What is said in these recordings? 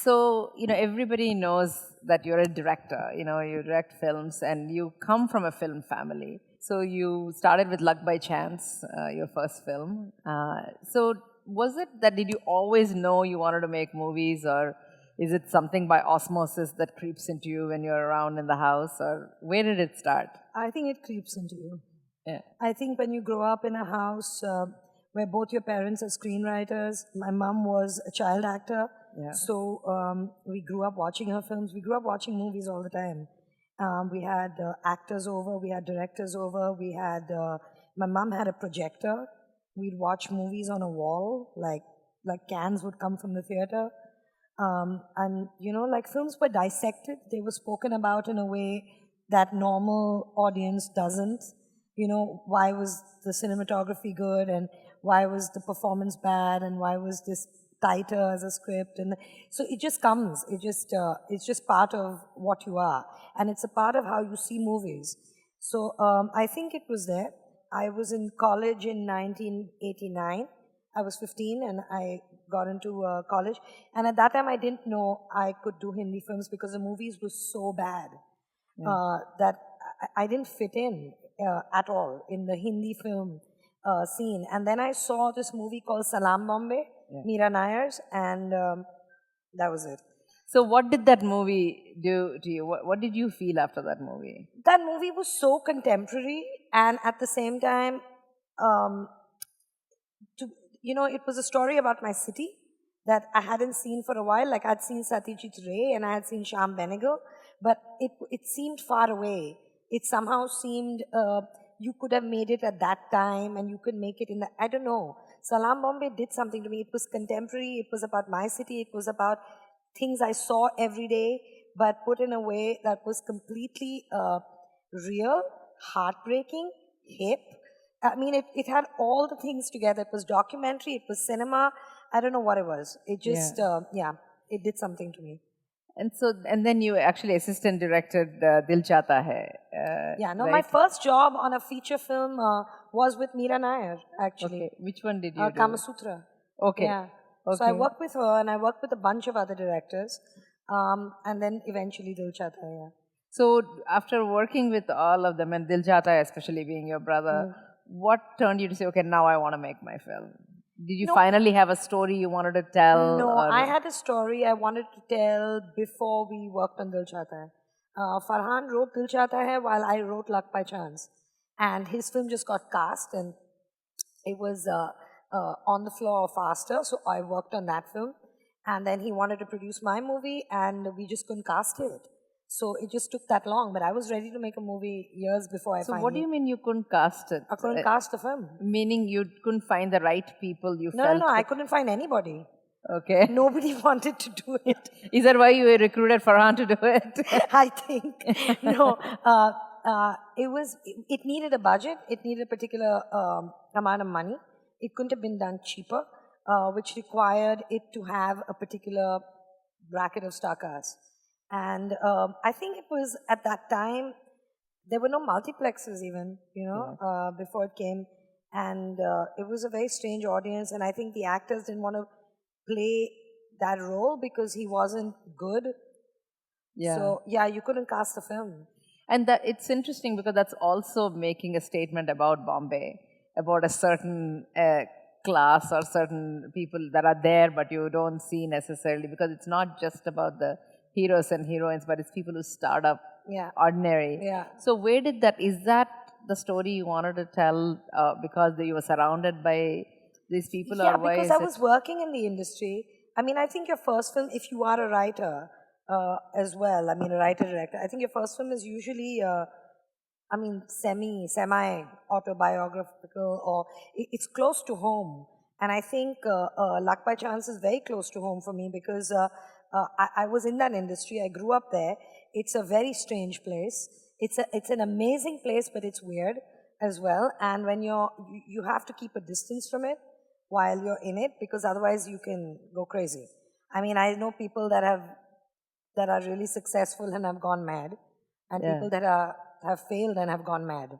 So, everybody knows that you're a director, you direct films and you come from a film family. So you started with Luck by Chance, your first film. So was it that did you always know you wanted to make movies, or is it something by osmosis that creeps into you when you're around in the house, or where did it start? I think it creeps into you. Yeah. I think when you grow up in a house where both your parents are screenwriters, my mom was a child actor, so we grew up watching her films. We grew up watching movies all the time. We had actors over, we had directors over, we had, my mom had a projector. We'd watch movies on a wall, like cans would come from the theater. And, like films were dissected. They were spoken about in a way that normal audience doesn't. Why was the cinematography good, and why was the performance bad, and why was this tighter as a script? And so it just comes. It's just part of what you are, and it's a part of how you see movies. So I think it was there. I was in college in 1989. I was 15 and I got into college. And at that time, I didn't know I could do Hindi films because the movies were so bad that I didn't fit in at all in the Hindi film scene. And then I saw this movie called Salaam Bombay, Meera Nayar's, and that was it. So what did that movie do to you? What did you feel after that movie? That movie was so contemporary, and at the same time, it was a story about my city that I hadn't seen for a while. Like I'd seen Satyajit Ray and I had seen Shyam Benegal, but it seemed far away. It somehow seemed you could have made it at that time, and you could make it in the, I don't know. Salaam Bombay did something to me. It was contemporary. It was about my city. It was about things I saw every day, but put in a way that was completely real, heartbreaking, hip. I mean, it had all the things together. It was documentary, it was cinema. I don't know what it was. It just, it did something to me. And then you actually assistant directed Dil Chahta Hai. Right? My first job on a feature film was with Meera Nayar, actually. Okay. Which one did you do? Kama Sutra. Okay. Yeah. Okay. So I worked with her and I worked with a bunch of other directors. And then eventually Dil Chahta Hai. So after working with all of them, and Dil Chahta Hai especially being your brother, what turned you to say, okay, now I want to make my film? Did you finally have a story you wanted to tell? No, I had a story I wanted to tell before we worked on Dil Chahta Hai. Farhan wrote Dil Chahta Hai while I wrote Luck by Chance. And his film just got cast, and it was on the floor faster, so I worked on that film. And then he wanted to produce my movie, and we just couldn't cast it. So it just took that long, but I was ready to make a movie years before I finally... So what do you mean you couldn't cast it? I couldn't cast the film. Meaning you couldn't find the right people you felt... No, I couldn't find anybody. Okay. Nobody wanted to do it. Is that why you recruited Farhan to do it? I think. No. It needed a budget. It needed a particular amount of money. It couldn't have been done cheaper, which required it to have a particular bracket of star cast. And I think it was at that time, there were no multiplexes even, before it came. And it was a very strange audience. And I think the actors didn't want to play that role because he wasn't good. Yeah. So, you couldn't cast the film. And it's interesting because that's also making a statement about Bombay, about a certain class or certain people that are there, but you don't see necessarily, because it's not just about the heroes and heroines, but it's people who start up ordinary. Yeah. So is that the story you wanted to tell because you were surrounded by these people? Yeah, or why because I was working in the industry. I mean, I think your first film, if you are a writer as well, I mean, a writer-director, I think your first film is usually, semi-autobiographical, or it's close to home. And I think Luck by Chance is very close to home for me because I was in that industry. I grew up there. It's a very strange place. It's an amazing place, but it's weird as well. And when you have to keep a distance from it while you're in it, because otherwise you can go crazy. I mean, I know people that are really successful and have gone mad, and people that have failed and have gone mad.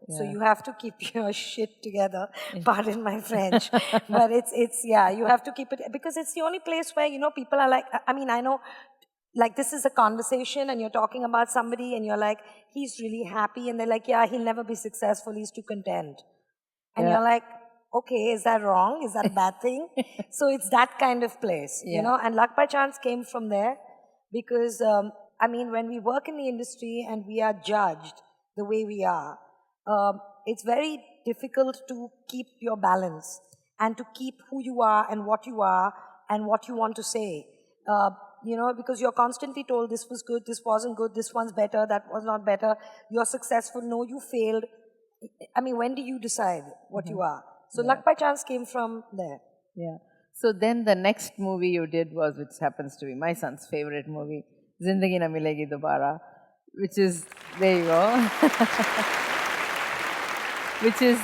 So you have to keep your shit together, pardon my French. But yeah, you have to keep it, because it's the only place where, people are like, I mean, I know, like this is a conversation and you're talking about somebody and you're like, he's really happy. And they're like, yeah, he'll never be successful. He's too content. And you're like, okay, is that wrong? Is that a bad thing? So it's that kind of place, and Luck by Chance came from there because, I mean, when we work in the industry and we are judged the way we are, it's very difficult to keep your balance and to keep who you are and what you want to say. Because you're constantly told this was good, this wasn't good, this one's better, that was not better, you're successful, no, you failed. I mean, when do you decide what you are? So Luck by Chance came from there. Yeah. So then the next movie you did was, which happens to be my son's favorite movie, Zindagi Na Milegi Dobara, which is, there you go, which is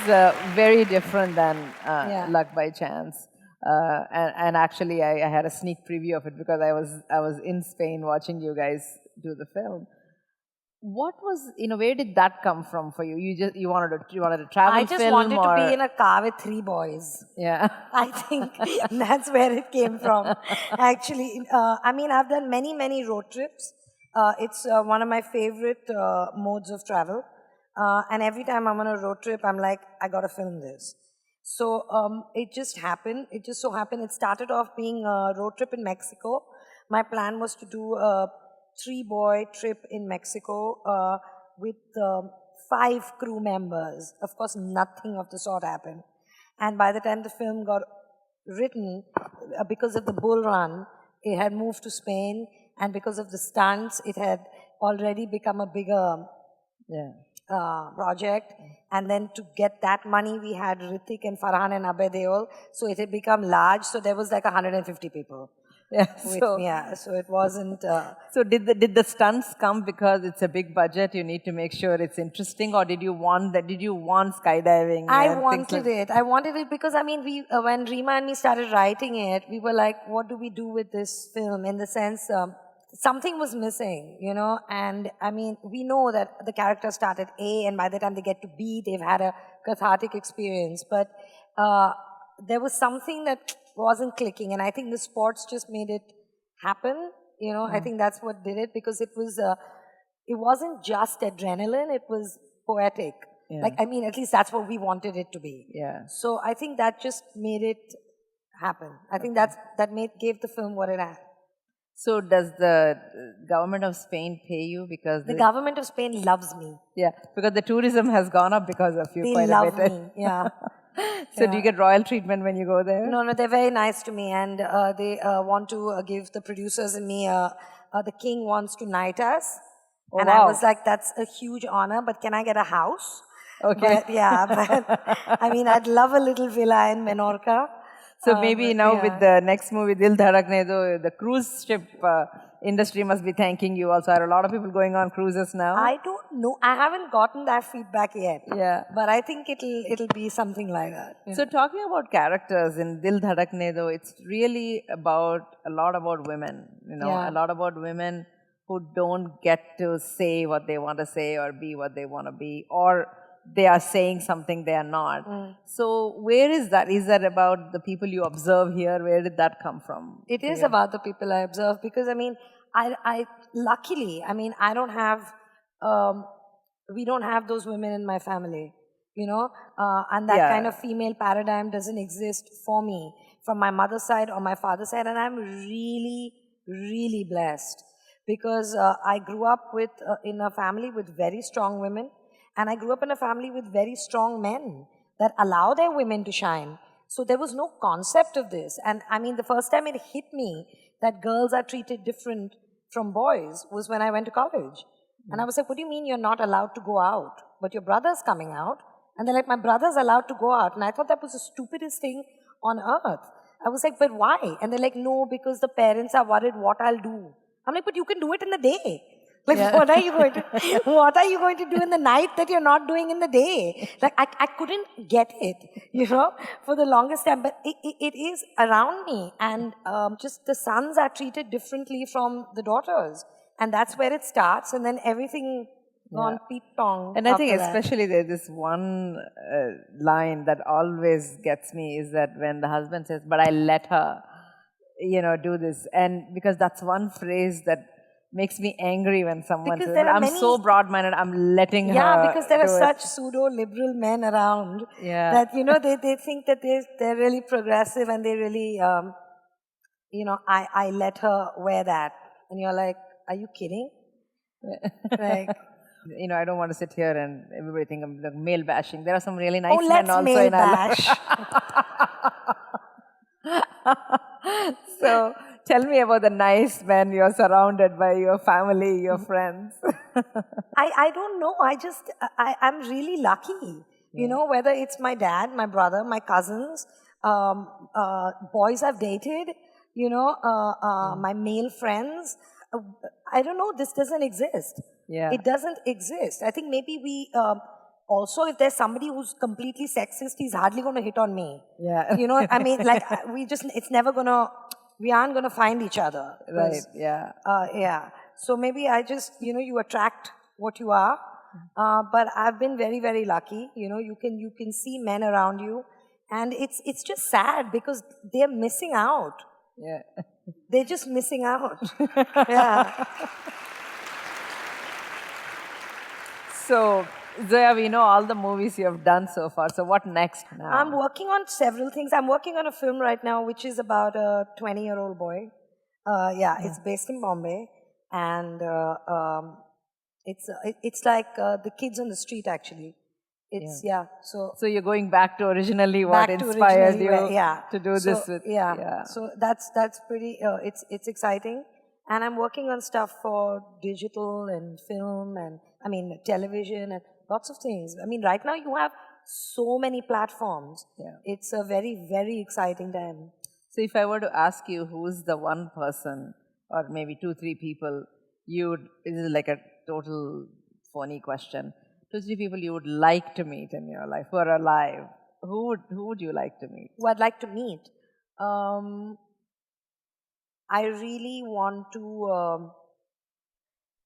very different than Luck by Chance. And actually, I had a sneak preview of it because I was in Spain watching you guys do the film. What was, where did that come from for you? You wanted to travel. I just wanted to be in a car with 3 boys. Yeah. I think that's where it came from. Actually, I mean, I've done many road trips. It's one of my favorite modes of travel. And every time I'm on a road trip, I'm like, I got to film this. So it just happened. It just so happened. It started off being a road trip in Mexico. My plan was to do a 3-boy trip in Mexico with 5 crew members. Of course, nothing of the sort happened. And by the time the film got written, because of the bull run, it had moved to Spain. And because of the stunts, it had already become a bigger project. And then to get that money, we had Ritik and Farhan and Abhay Deol. So it had become large. So there was like 150 people. Yeah, so it wasn't. So did the stunts come because it's a big budget? You need to make sure it's interesting, or did you want skydiving? I wanted it. I wanted it because, I mean, when Rima and me started writing it, we were like, what do we do with this film? In the sense, something was missing, and I mean, we know that the characters start at A and by the time they get to B, they've had a cathartic experience. But there was something that wasn't clicking, and I think the sports just made it happen. I think that's what did it, because it wasn't just adrenaline, it was poetic. Like, I mean, at least that's what we wanted it to be. So I think that just made it happen. I think that gave the film what it had. So does the government of Spain pay you? Because the government of Spain loves me. Yeah, because the tourism has gone up because of you quite a bit. They love me, yeah. So do you get royal treatment when you go there? No, they're very nice to me, and they want to give the producers and me, the king wants to knight us. Oh, and I was like, that's a huge honor, but can I get a house? Okay. But I mean, I'd love a little villa in Menorca. So maybe now with the next movie, Dil Dhadkne Do, the cruise ship industry must be thanking you also. Are a lot of people going on cruises now? I don't know. I haven't gotten that feedback yet. Yeah. But I think it'll be something like that. Yeah. So talking about characters in Dil Dhadkne Do, it's really a lot about women. A lot about women who don't get to say what they want to say or be what they want to be, or they are saying something they are not. So where is that? Is that about the people you observe here? Where did that come from? It is about the people I observe, because I mean, I luckily, I mean, I don't have, we don't have those women in my family, and that kind of female paradigm doesn't exist for me from my mother's side or my father's side, and I'm really, really blessed, because I grew up in a family with very strong women. And I grew up in a family with very strong men that allow their women to shine. So there was no concept of this. And I mean, the first time it hit me that girls are treated different from boys was when I went to college. And I was like, what do you mean you're not allowed to go out? But your brother's coming out. And they're like, my brother's allowed to go out. And I thought that was the stupidest thing on earth. I was like, but why? And they're like, no, because the parents are worried what I'll do. I'm like, but you can do it in the day. Like, what are you going to do in the night that you're not doing in the day? Like, I couldn't get it, for the longest time. But it is around me. And just the sons are treated differently from the daughters. And that's where it starts. And then everything gone ping-pong. And I think after that. especially there's this one line that always gets me is that when the husband says, "But I let her, do this," and because that's one phrase that makes me angry when someone Because says, there are "I'm so broad-minded, I'm letting her." Yeah, because there are do such pseudo-liberal men around Yeah. that, they think that they're really progressive and they really, I let her wear that. And you're like, are you kidding? Like, I don't want to sit here and everybody think I'm like male bashing. There are some really nice men let's also male in our life. bash. So tell me about the nice men you're surrounded by, your family, your friends. I don't know. I'm really lucky. Whether it's my dad, my brother, my cousins, boys I've dated, my male friends. I don't know. This doesn't exist. Yeah. It doesn't exist. I think maybe we also, if there's somebody who's completely sexist, he's hardly going to hit on me. Yeah. I mean, like it's never going to. We aren't going to find each other. Right. Yeah. Yeah. So maybe I just, you attract what you are. But I've been very, very lucky. You can see men around you, and it's just sad because they're missing out. Yeah. They're just missing out. Yeah. So, Zoya, we know all the movies you have done so far. So what next now? I'm working on several things. I'm working on a film right now, which is about a 20-year-old boy. It's based in Bombay, and it's like the kids on the street. Actually, it's So you're going back to originally what inspired you to do this with? So that's pretty. It's exciting, and I'm working on stuff for digital and film and television and lots of things. I mean, right now you have so many platforms. Yeah. It's a very, very exciting time. So if I were to ask you who's the one person or maybe 2-3 people this is like a total phony question, 2-3 people you would like to meet in your life who are alive, who would you like to meet? Who I'd like to meet? I really want to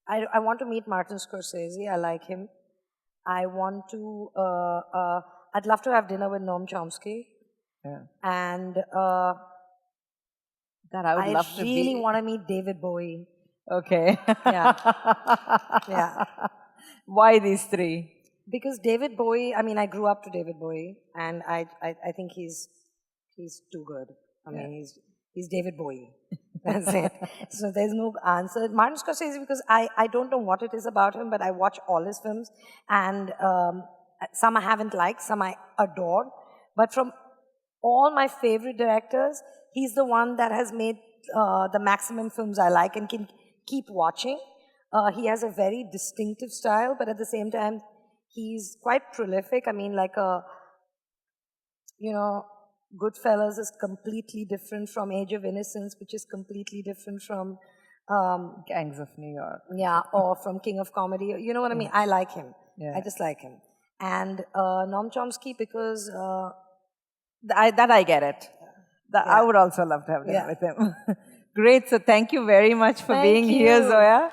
I want to meet Martin Scorsese. I like him. I want to I'd love to have dinner with Noam Chomsky. Yeah. And that I would love to be. I really want to meet David Bowie. Okay. Yeah. Yeah. Why these 3? Because David Bowie, I grew up to David Bowie, and I think he's too good. He's David Bowie. That's it. So there's no answer. Martin Scorsese, because I don't know what it is about him, but I watch all his films, and some I haven't liked, some I adored. But from all my favorite directors, he's the one that has made the maximum films I like and can keep watching. He has a very distinctive style, but at the same time, he's quite prolific. Goodfellas is completely different from Age of Innocence, which is completely different from Gangs of New York. Yeah, or from King of Comedy. You know what I mean? I like him. Yeah. I just like him. And Noam Chomsky because... I get it. I would also love to have dinner with him. Great. So thank you very much for being here, Zoya.